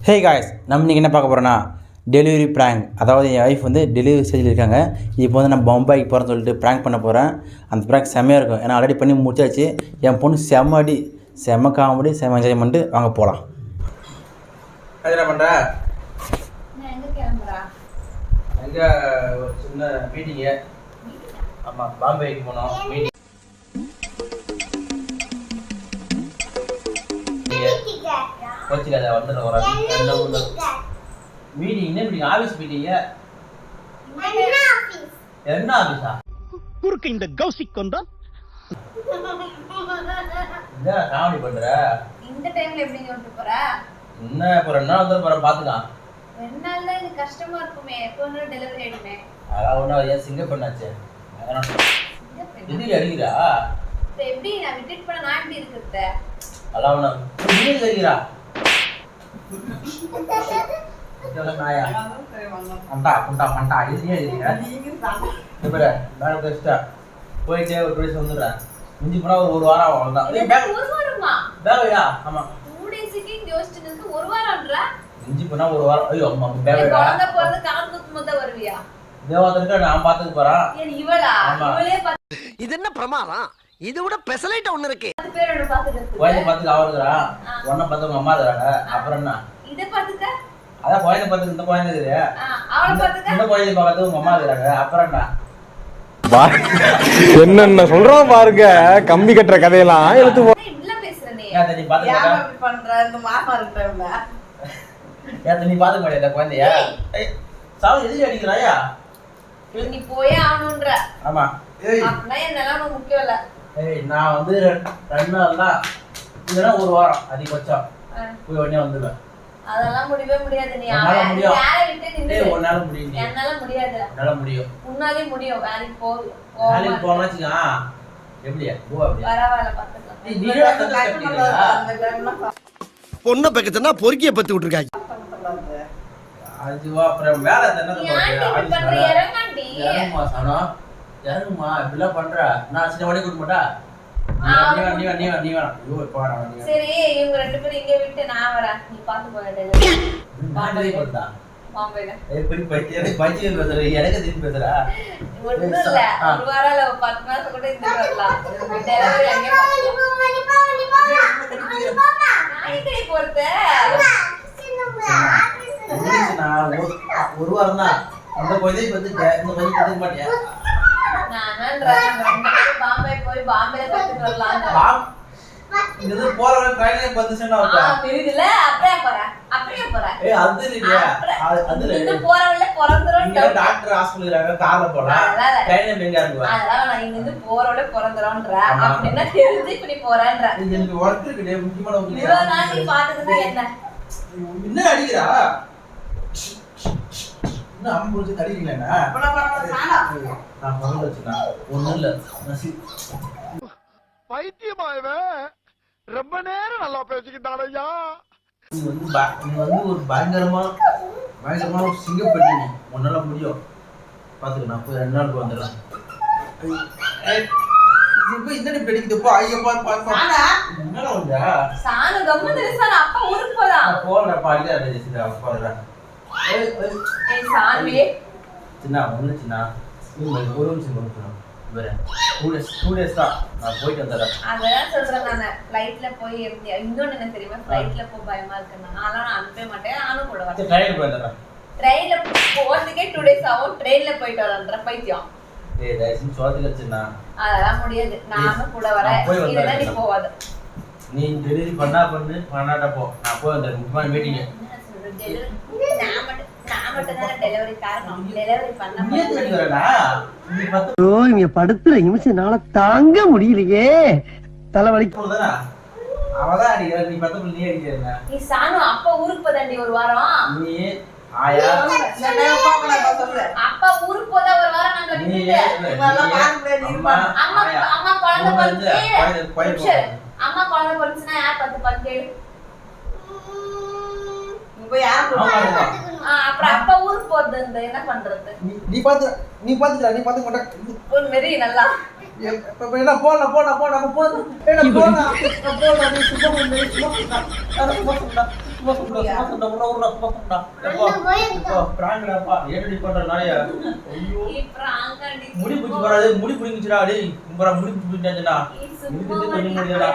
Hey guys, நம்ம இன்றைக்கி என்ன பார்க்க போகிறோன்னா டெலிவரி ப்ராங்க். அதாவது என் ஒய்ஃப் வந்து டெலிவரி ஸ்டேஜில் இருக்காங்க. இப்போ வந்து நான் பம்பாய்க்கு போகிறேன்னு சொல்லிட்டு ப்ராங்க் பண்ண போகிறேன். அந்த ப்ராங்க் செம்மையாக இருக்கும். ஏன்னா ஆல்ரெடி பண்ணி முடிச்சாச்சு. என் பொண்ணு செம்ம காமெடி, செம்ம என்ஜாய்மெண்ட்டு. வாங்க போகலாம். என்ன பண்ணுற? எங்கே ஒரு சின்ன மீட்டிங்கு. ஆமாம், பாம்பேக்கு போனோம். மீட்டிங் கோச்சிக்காத வந்துடுற ஒரு மீட்டிங். என்ன மீட்டிங்? ஆஃபீஸ் மீட்டிங்க. என்ன ஆஃபீஸா? குறுக்கு இந்த கௌசிக் கொண்டா என்ன காமெடி பண்ற? இந்த டைம்ல எப்படி வந்து போற? என்ன இப்போ 2 நாள் வந்து போற பாத்துக்கலாம். 2 நாள் தான் இது கஷ்டமா இருக்குமே. எப்போ வந்து டெலிவரி ஆயிடுமே. அதான் ஒண்ணா ஏன் சிங்க பண்ணாச்சு. அதான் திடீர் அடிக்கிறா. இப்போ எப்படி நான் விட்டுட் பண்ண நான் எப்படி இருக்குதே? அதான் ஒண்ணா திடீர் அடிக்கிறா. இதெல்லாம் நாயா. பண்டா இது ஏன் அடிக்கிறா? இப்ப வேற பெஸ்டா போயிட்டே ஒரு டேஸ் வந்துடுறேன். மிஞ்சி போனா ஒரு வாரம் ஆகும். அவ்வளவுதான். ஒரு வாரமா? பேவையா? ஆமா, 2 டேஸ்க்கு இங்க யோசிச்சிருக்கு. ஒரு வாரம்ன்றா? மிஞ்சி போனா ஒரு வாரம். ஐயோ அம்மா, பேவையா? குழந்தை பிறந்து கால் குத்தும் தான் வருவியா? தேவாதருக்கு நான் பாத்துக்க போறேன். ஏன் இவளா? இவளே இது என்ன பிரமாதம்? இது விட பெசலைட் ஒன்னு இருக்கு. 10 பேரோட பாத்துட்டு கோயிலை பாத்துக்க அவருக்குறா. ஒன்ன பாத்துக்க அம்மா இருக்காங்க. அப்புறம் என்ன? இத பாத்துக்க. அதான் கோயிலை பாத்துக்க இந்த கோயிலை இருக்குது. அவளை பாத்துக்க. இந்த கோயிலை பாத்துக்க உங்க அம்மா இருக்காங்க. அப்புறம் என்ன? என்னென்ன சொல்றோம் பாருங்க. கம்பி கட்டுற கதையெல்லாம் எழுத்து இப்படிலாம் பேசுறனே. ஏன் நீ பாத்துக்க யார் அப்படி பண்ற? இந்த மாமா இருக்கறவங்க. ஏன் நீ பாத்துக்க மாட்டே இந்த குழந்தைய? சாவு எதுக்கு அடிக்கிறாயா? நீ போயே ஆகணும்ன்ற. ஆமா. அப்பனா என்னலாம் உனக்கு முக்கியம் இல்ல. நான் வந்து 2 நாள் தான், இல்லைன்னா ஒரு வாரம் அதிகபட்சம் போய் உடனே வந்துடுவேன். அதெல்லாம் முடியவே முடியாது. நீ வேலை விட்டு நின்று. உன்னால முடியும். என்னால முடியாது. என்னால முடியும். உன்னாலே முடியும். வேலைக்கு வேலைக்கு போனா வச்சுக்கா. எப்படியா? பரவாயில்ல, பாத்துக்கலாம். பொண்ணை பக்கத்துனா பொறுக்கிய பத்தி விட்டுருக்காங்க. அதுவா அப்புறம் வேலை இறங்குமா இப்படிலாம் பண்ற. நான் சின்ன வழி கொடுக்க மாட்டா. நீ வேணாம். சரி, இவங்க 2 பேரும் இங்கே விட்டு நான் வரேன். நீ பாத்து போயிடு. பாம்பேல எப்படி பைத்தியம் பேசுற? எனக்கு திரும்பி பேசுறா. ஒண்ணும் இல்ல, ஒரு வாரம் இல்ல 10 மாசம் கூட இருந்து வரலாம். டெலிவரி அங்கே நாளைக்கு போறது. ஒரு வாரம் தான் அந்த கோயிலுக்கு வந்துட்டு இந்த கோயிலுக்கு கத்துக்க மாட்டியா? பாம்பே போய் பாம்பேல கத்துட்டு வரலாம். இது போற ட்ரெயினே வந்துச்சுன்னா தெரியுதுல. அப்படியே போறேன். அது இல்லையா? அதுல இந்த போறவளே பிறந்துரும். டாக்டர் ஹாஸ்பிடல் கார்ல போலாம். ட்ரெயினே எங்க இருக்கு? அதனால நான் இங்க இருந்து போறவளே பிறந்துறோம்ன்ற. அப்படினா தெரிஞ்சு இப்படி போறேன்ற. எனக்கு வர்க் இருக்குடே, முக்கியமான ஒண்ணு. இவ்வளவு நாள் நீ பாத்துக்கிட்டே என்ன அடிக்கிறா? என்ன அம்புச்சு தடிக்கலனா? நான் பரவாயில்ல வச்சுனா ஒண்ணும் இல்ல. பைத்தியமாயவே ரொம்ப நேரம் நல்லா பேசிக்கிட்டான் ஐயா. நீ வந்து ஒரு பயங்கரமான ஒரு சிங்கப்பெட்டி. நீ உன்னால முடியும். பாத்துக்க, நான் போய் 2 நாளுக்கு வந்துடுறேன். இப்போ இந்த பெடிக்குதுப்பா. ஐயப்பா என்னடா வந்தா? சான கம்மது சான அப்பா ஊருக்கு போலாம். போறப்பா இல்ல ரெஜிஸ்டர் போறடா. ஏய் சான்வே சின்ன ஒண்ணு சின்ன ஒரு நிமிஷம் கொடுக்கணும். வேற 2 days தான் நான் போயிட்டு வந்துறேன். அதான் சொல்றேன் நான். ஃளைட்ல போய் இன்னொன்னு என்ன தெரியுமா? ஃளைட்ல போய் பயமா இருக்கு. நான் அனுப்பவே மாட்டேன். நானும் கூட வரேன். ட்ரெயின்ல போய் வந்துறேன். ட்ரெயின்ல போறதுக்கே 2 days ஆகும். ட்ரெயின்ல போயிட்டு வரேன்ற பைத்தியம். ஏய் ரைசிங் சோத்துக்கு வச்சினா. அதெல்லாம் முடியாது. நானும் கூட வரேன். இதெல்லாம் நீ போவாத. நீ டெலிவரி பண்ணாட்ட போ. நான் போய் அந்த முக்கியமான மீட்டிங். நான் மட்டும் தான் டெலிவரி காரணம். டெலிவரி பண்ண இங்க படுத்துற நிமிஷம்னால தாங்க முடியலையே. தலைவலி போறதா? அவதான் அடிக்கிற. நீ பத்தல நீ அடிக்கிறேன்னா. நீ சானு அப்பா ஊருக்கு போதண்டி ஒரு வாரம். நீ ஆயா அப்பா ஊருக்கு போதா ஒரு வாரம் நாங்க விட்டுட்டு. அம்மா குழந்தை பிறந்துச்சு. அம்மா குழந்தை பிறந்துச்சுன்னா யார் பார்த்து கேளு. அப்புறம் அப்பா ஊருக்கு போறது என்ன பண்றது? நீ பாத்துக்க மாட்டே. ஒரு மெரி நல்லா என்ன போடா சும்மா சொல்றா பிராங்க்டாப்பா ஏடி பண்ற நாயா ஐயோ முடி புடிச்சு வராது முடி புடிங்குச்சுடா டேய் கும்பரா முடி புடிச்சாச்சடா முடி புடிச்சு பண்ணி முடியலடா